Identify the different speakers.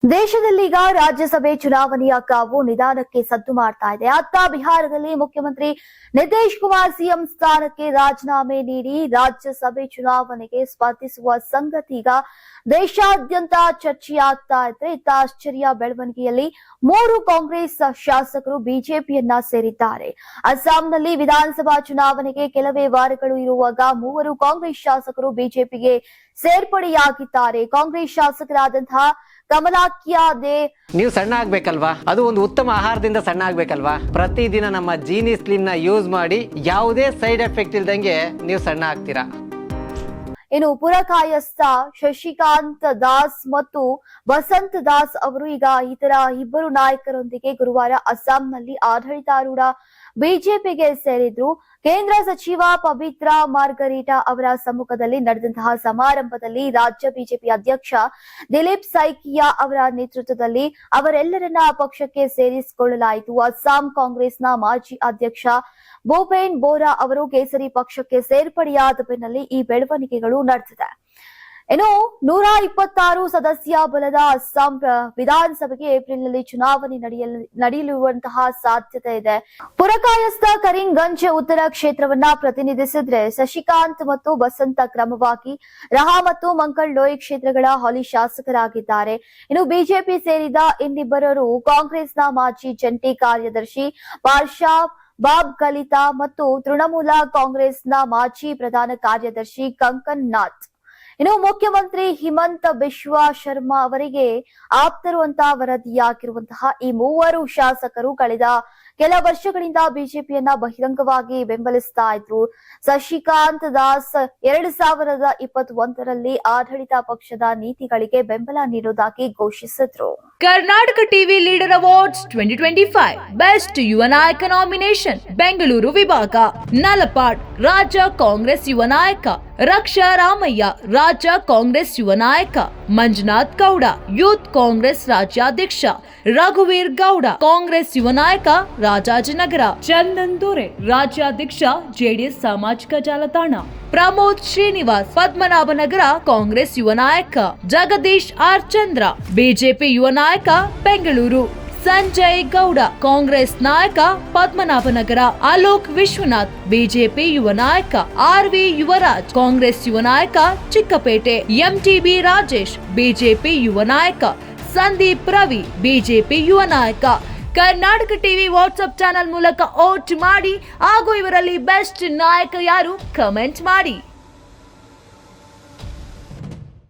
Speaker 1: ದೇಶದಲ್ಲೀಗ ರಾಜ್ಯಸಭೆ ಚುನಾವಣೆಯ ಕಾವು ನಿಧಾನಕ್ಕೆ ಸದ್ದು ಮಾಡ್ತಾ ಇದೆ. ಅತ್ತ ಬಿಹಾರದಲ್ಲಿ ಮುಖ್ಯಮಂತ್ರಿ ನಿತೀಶ್ ಕುಮಾರ್ ಸಿಎಂ ಸ್ಥಾನಕ್ಕೆ ರಾಜೀನಾಮೆ ನೀಡಿ ರಾಜ್ಯಸಭೆ ಚುನಾವಣೆಗೆ ಸ್ಪರ್ಧಿಸುವ ಸಂಗತಿ ಈಗ ದೇಶಾದ್ಯಂತ ಚರ್ಚೆಯಾಗ್ತಾ ಇದ್ರೆ, ಇತ್ತ ಆಶ್ಚರ್ಯ ಬೆಳವಣಿಗೆಯಲ್ಲಿ 3 ಕಾಂಗ್ರೆಸ್ ಶಾಸಕರು ಬಿಜೆಪಿಯನ್ನ ಸೇರಿದ್ದಾರೆ. ಅಸ್ಸಾಂನಲ್ಲಿ ವಿಧಾನಸಭಾ ಚುನಾವಣೆಗೆ ಕೆಲವೇ ವಾರಗಳು ಇರುವಾಗ 3 ಕಾಂಗ್ರೆಸ್ ಶಾಸಕರು ಬಿಜೆಪಿಗೆ ಸೇರ್ಪಡೆಯಾಗಿದ್ದಾರೆ. ಕಾಂಗ್ರೆಸ್ ಶಾಸಕರಾದಂತಹ ಕಮಲಾಕ್ಯಾದೆ
Speaker 2: ನೀವು ಸಣ್ಣ ಆಗ್ಬೇಕಲ್ವಾ, ಅದು ಒಂದು ಉತ್ತಮ ಆಹಾರದಿಂದ ಸಣ್ಣ ಆಗ್ಬೇಕಲ್ವಾ. ಪ್ರತಿದಿನ ನಮ್ಮ ಜೀನಿ ಸ್ಲಿಮ್ ನ ಯೂಸ್ ಮಾಡಿ ಯಾವುದೇ ಸೈಡ್ ಎಫೆಕ್ಟ್ ಇಲ್ದಂಗೆ ನೀವು ಸಣ್ಣ ಆಗ್ತೀರಾ.
Speaker 1: ಇನ್ನು ಪುರಕಾಯಸ್ಥ ಶಶಿಕಾಂತ್ ದಾಸ್ ಮತ್ತು ವಸಂತ್ ದಾಸ್ ಅವರು ಈಗ ಇತರ ಇಬ್ಬರು ನಾಯಕರೊಂದಿಗೆ ಗುರುವಾರ ಅಸ್ಸಾಂನಲ್ಲಿ ಆಡಳಿತಾರೂಢ ಬಿಜೆಪಿಗೆ ಸೇರಿದ್ರು. ಕೇಂದ್ರ ಸಚಿವ ಪವಿತ್ರ ಮಾರ್ಗರೀಟಾ ಅವರ ಸಮ್ಮುಖದಲ್ಲಿ ನಡೆದಂತಹ ಸಮಾರಂಭದಲ್ಲಿ ರಾಜ್ಯ ಬಿಜೆಪಿ ಅಧ್ಯಕ್ಷ ದಿಲೀಪ್ ಸೈಕಿಯಾ ಅವರ ನೇತೃತ್ವದಲ್ಲಿ ಅವರೆಲ್ಲರನ್ನ ಪಕ್ಷಕ್ಕೆ ಸೇರಿಸಿಕೊಳ್ಳಲಾಯಿತು. ಅಸ್ಸಾಂ ಕಾಂಗ್ರೆಸ್ನ ಮಾಜಿ ಅಧ್ಯಕ್ಷ ಭೂಪೇನ್ ಬೋರಾ ಅವರು ಕೇಸರಿ ಪಕ್ಷಕ್ಕೆ ಸೇರ್ಪಡೆಯಾದ ಬೆನ್ನಲ್ಲೇ ಈ ಬೆಳವಣಿಗೆಗಳು ನಡೆದಿದೆ. ಇನ್ನು 126 ಸದಸ್ಯ ಬಲದ ಅಸ್ಸಾಂ ವಿಧಾನಸಭೆಗೆ ಏಪ್ರಿಲ್ನಲ್ಲಿ ಚುನಾವಣೆ ನಡೆಯಲಿರುವಂತಹ ಸಾಧ್ಯತೆ ಇದೆ. ಪುರಕಾಯಸ್ಥ ಕರೀಂಗಂಜ್ ಉತ್ತರ ಕ್ಷೇತ್ರವನ್ನ ಪ್ರತಿನಿಧಿಸಿದ್ರೆ ಶಶಿಕಾಂತ್ ಮತ್ತು ವಸಂತ ಕ್ರಮವಾಗಿ ರಹಾ ಮತ್ತು ಮಂಕಳ್ ಲೋಯ್ ಕ್ಷೇತ್ರಗಳ ಹಾಲಿ ಶಾಸಕರಾಗಿದ್ದಾರೆ. ಇನ್ನು ಬಿಜೆಪಿ ಸೇರಿದ ಇನ್ನಿಬ್ಬರು ಕಾಂಗ್ರೆಸ್ನ ಮಾಜಿ ಜಂಟಿ ಕಾರ್ಯದರ್ಶಿ ಪಾರ್ಷಾ ಬಾಬ್ ಕಲಿತಾ ಮತ್ತು ತೃಣಮೂಲ ಕಾಂಗ್ರೆಸ್ನ ಮಾಜಿ ಪ್ರಧಾನ ಕಾರ್ಯದರ್ಶಿ ಕಂಕನ್ ನಾಥ್. ಇನ್ನು ಮುಖ್ಯಮಂತ್ರಿ ಹಿಮಂತ ಬಿಶ್ವಾ ಶರ್ಮಾ ಅವರಿಗೆ ಆಪ್ತರು ಅಂತ ವರದಿಯಾಗಿರುವಂತಹ ಈ 3 ಶಾಸಕರು ಕಳೆದ ಕೆಲ ವರ್ಷಗಳಿಂದ ಬಿಜೆಪಿಯನ್ನ ಬಹಿರಂಗವಾಗಿ ಬೆಂಬಲಿಸ್ತಾ ಇದ್ರು. ಶಶಿಕಾಂತ್ ದಾಸ್ 2021ರಲ್ಲಿ ಆಡಳಿತ ಪಕ್ಷದ ನೀತಿಗಳಿಗೆ ಬೆಂಬಲ ನೀಡುವುದಾಗಿ ಘೋಷಿಸಿದ್ರು.
Speaker 3: Karnataka TV leader awards 2025 best ಯುವ ನಾಯಕ ನಾಮಿನೇಷನ್ ಬೆಂಗಳೂರು ವಿಭಾಗ. ನಲಪಾಡ್ ರಾಜ್ಯ ಕಾಂಗ್ರೆಸ್ ಯುವ ನಾಯಕ ರಕ್ಷಾ ರಾಮಯ್ಯ, ರಾಜ್ಯ ಕಾಂಗ್ರೆಸ್ ಯುವ ನಾಯಕ ಮಂಜುನಾಥ್ ಗೌಡ, ಯೂತ್ ಕಾಂಗ್ರೆಸ್ ರಾಜ್ಯಾಧ್ಯಕ್ಷ ರಘುವೀರ್ ಗೌಡ, ಕಾಂಗ್ರೆಸ್ ಯುವ ನಾಯಕ ರಾಜಾಜಿನಗರ ಚಂದನ್ ದೊರೆ, ರಾಜ್ಯಾಧ್ಯಕ್ಷ ಜೆಡಿಎಸ್ ಸಾಮಾಜಿಕ ಜಾಲತಾಣ ಪ್ರಮೋದ್ ಶ್ರೀನಿವಾಸ್, ಪದ್ಮನಾಭನಗರ ಕಾಂಗ್ರೆಸ್ ಯುವ ನಾಯಕ ಜಗದೀಶ್ ಆರ್ ಚಂದ್ರ, ಬಿಜೆಪಿ ಯುವ ನಾಯಕ ಬೆಂಗಳೂರು ಸಂಜಯ್ ಗೌಡ, ಕಾಂಗ್ರೆಸ್ ನಾಯಕ ಪದ್ಮನಾಭನಗರ ಅಲೋಕ್ ವಿಶ್ವನಾಥ್, ಬಿಜೆಪಿ ಯುವ ನಾಯಕ ಆರ್ವಿ ಯುವರಾಜ್, ಕಾಂಗ್ರೆಸ್ ಯುವ ನಾಯಕ ಚಿಕ್ಕಪೇಟೆ ಎಂಟಿಬಿ ರಾಜೇಶ್, ಬಿಜೆಪಿ ಯುವ ನಾಯಕ ಸಂದೀಪ್ ರವಿ, ಬಿಜೆಪಿ ಯುವ ನಾಯಕ. ಕರ್ನಾಟಕ ಟಿವಿ ವಾಟ್ಸ್ಆಪ್ ಚಾನೆಲ್ ಮೂಲಕ ವೋಟ್ ಮಾಡಿ ಹಾಗೂ ಇವರಲ್ಲಿ ಬೆಸ್ಟ್ ನಾಯಕ ಯಾರು ಕಮೆಂಟ್ ಮಾಡಿ.